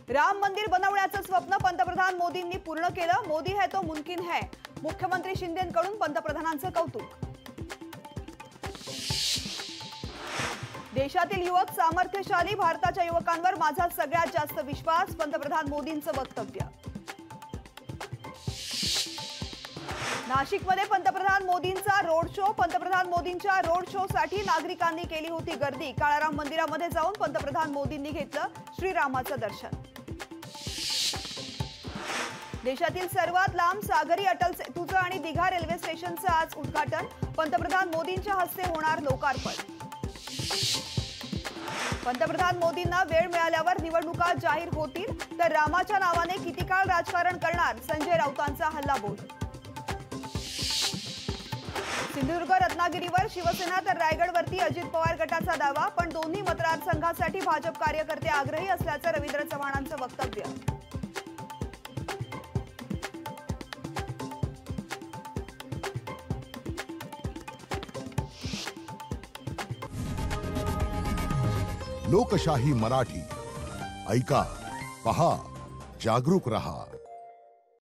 राम मंदिर बनवण्याचं स्वप्न पंतप्रधान मोदींनी पूर्ण केलं। मोदी है तो मुमकिन है। मुख्यमंत्री शिंदेंकडून पंतप्रधानांचं कौतुक। देशातील युवक सामर्थ्यशाली, भारताच्या युवकांवर माझा सगळ्यात जास्त विश्वास, पंतप्रधान मोदींचं वक्तव्य। नाशिकमध्ये पंतप्रधान मोदींचा रोड शो। पंतप्रधान मोदींच्या रोड शो साठी नागरिकांनी केली होती गर्दी। काळाराम मंदिरामध्ये जाऊन पंतप्रधान मोदींनी घेतलं श्रीरामाचं दर्शन। देशातील सर्वात लांब सागरी अटल सेतूचं आणि दिघा रेल्वे स्टेशनचं आज उद्घाटन। पंतप्रधान मोदींच्या हस्ते होणार लोकार्पण। पंतप्रधान मोदींना वेळ मिळाल्यावर निवडणुका जाहीर होतील, तर रामाच्या नावाने किती काळ राजकारण करणार, संजय राऊतांचा हल्लाबोल। सिंधुदुर्ग रत्नागिरीवर शिवसेना तर रायगडवरती अजित पवार गटाचा दावा, पण दोन्ही मतदारसंघासाठी भाजप कार्यकर्ते आग्रही असल्याचं रवींद्र चव्हाणांचं वक्तव्य। लोकशाही मराठी ऐका, पहा, जागरूक रहा।